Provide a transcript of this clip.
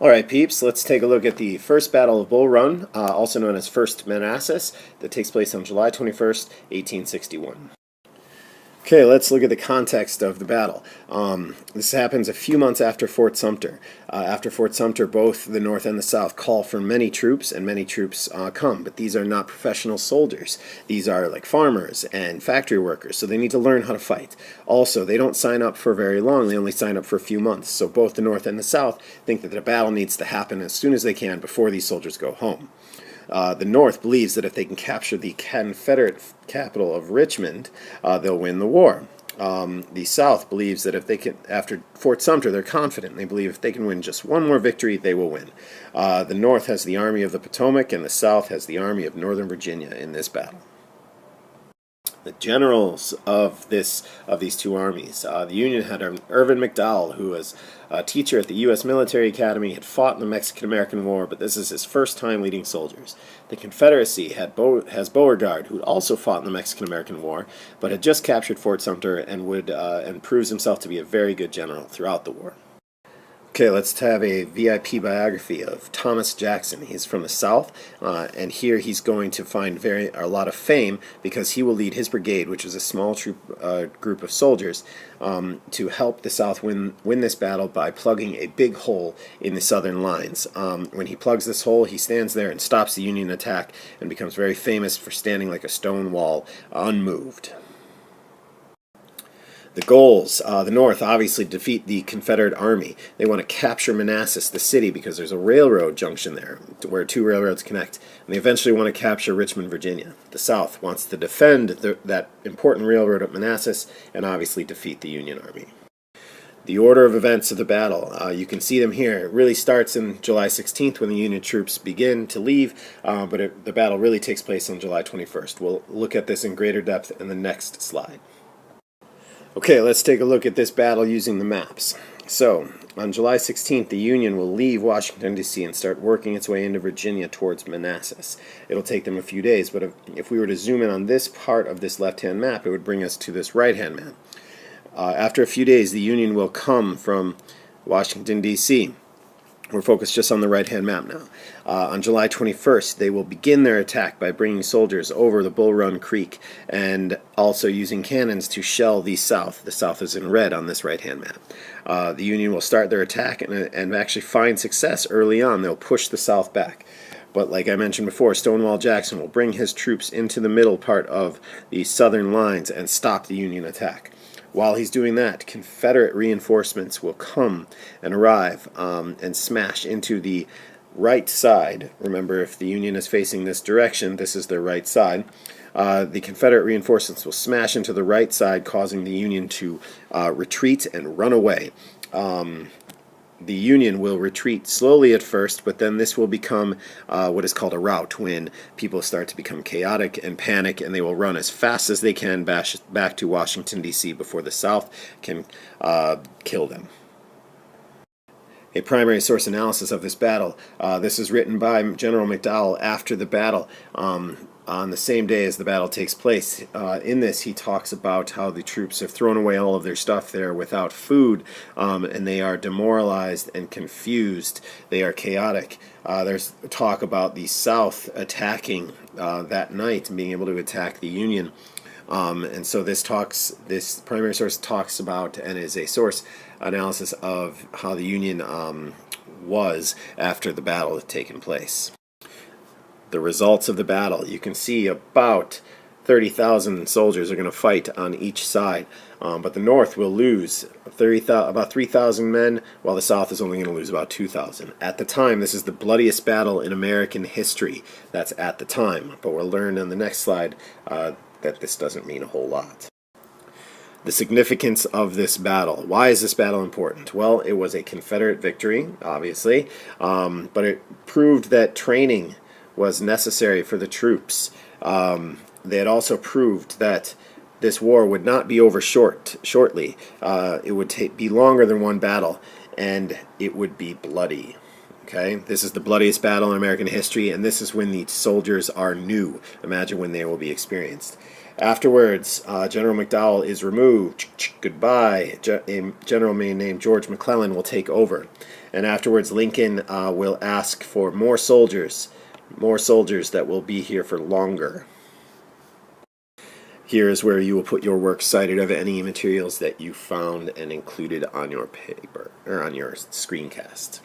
Alright peeps, let's take a look at the First Battle of Bull Run, also known as First Manassas, that takes place on July 21st, 1861. Okay, let's look at the context of the battle. This happens a few months after Fort Sumter. After Fort Sumter, both the North and the South call for many troops, and many troops come. But these are not professional soldiers. These are like farmers and factory workers, so they need to learn how to fight. Also, they don't sign up for very long. They only sign up for a few months. So both the North and the South think that the battle needs to happen as soon as they can before these soldiers go home. The North believes that if they can capture the Confederate capital of Richmond, they'll win the war. The South believes that if they can, after Fort Sumter, they're confident. They believe if they can win just one more victory, they will win. The North has the Army of the Potomac, and the South has the Army of Northern Virginia in this battle. The generals of these two armies. The Union had Irvin McDowell, who was a teacher at the U.S. Military Academy, had fought in the Mexican-American War, but this is his first time leading soldiers. The Confederacy has Beauregard, who also fought in the Mexican-American War, but had just captured Fort Sumter and proves himself to be a very good general throughout the war. Okay, let's have a VIP biography of Thomas Jackson. He's from the South, and here he's going to find a lot of fame because he will lead his brigade, which is a small group of soldiers, to help the South win this battle by plugging a big hole in the Southern lines. When he plugs this hole, he stands there and stops the Union attack and becomes very famous for standing like a stone wall, unmoved. The goals, the North obviously defeat the Confederate Army. They want to capture Manassas, the city, because there's a railroad junction there where two railroads connect. And they eventually want to capture Richmond, Virginia. The South wants to defend that important railroad at Manassas and obviously defeat the Union Army. The order of events of the battle, you can see them here. It really starts on July 16th when the Union troops begin to leave, but the battle really takes place on July 21st. We'll look at this in greater depth in the next slide. Okay, let's take a look at this battle using the maps. So, on July 16th, the Union will leave Washington, D.C. and start working its way into Virginia towards Manassas. It'll take them a few days, but if we were to zoom in on this part of this left-hand map, it would bring us to this right-hand map. After a few days, the Union will come from Washington, D.C. We're focused just on the right-hand map now. On July 21st, they will begin their attack by bringing soldiers over the Bull Run Creek and also using cannons to shell the South. The South is in red on this right-hand map. The Union will start their attack and actually find success early on. They'll push the South back. But like I mentioned before, Stonewall Jackson will bring his troops into the middle part of the Southern lines and stop the Union attack. While he's doing that, Confederate reinforcements will come and arrive and smash into the right side. Remember, if the Union is facing this direction, this is their right side. The Confederate reinforcements will smash into the right side, causing the Union to retreat and run away. The Union will retreat slowly at first, but then this will become what is called a rout, when people start to become chaotic and panic, and they will run as fast as they can back to Washington, D.C. before the South can kill them. A primary source analysis of this battle. This is written by General McDowell after the battle, on the same day as the battle takes place. In this, he talks about how the troops have thrown away all of their stuff there without food, and they are demoralized and confused. They are chaotic. There's talk about the South attacking that night and being able to attack the Union. And so this primary source talks about, and is a source analysis of how the Union was after the battle had taken place. The results of the battle. You can see about 30,000 soldiers are going to fight on each side, but the North will lose about 3,000 men, while the South is only going to lose about 2,000. At the time, this is the bloodiest battle in American history. That's at the time, but we'll learn on the next slide that this doesn't mean a whole lot. The significance of this battle. Why is this battle important? Well, it was a Confederate victory, obviously, but it proved that training was necessary for the troops. They had also proved that this war would not be over shortly. It would be longer than one battle, and it would be bloody. Okay, this is the bloodiest battle in American history, and this is when the soldiers are new. Imagine when they will be experienced. Afterwards, General McDowell is removed. Goodbye. A general named George McClellan will take over. And afterwards, Lincoln will ask for more soldiers that will be here for longer. Here is where you will put your works cited of any materials that you found and included on your paper or on your screencast.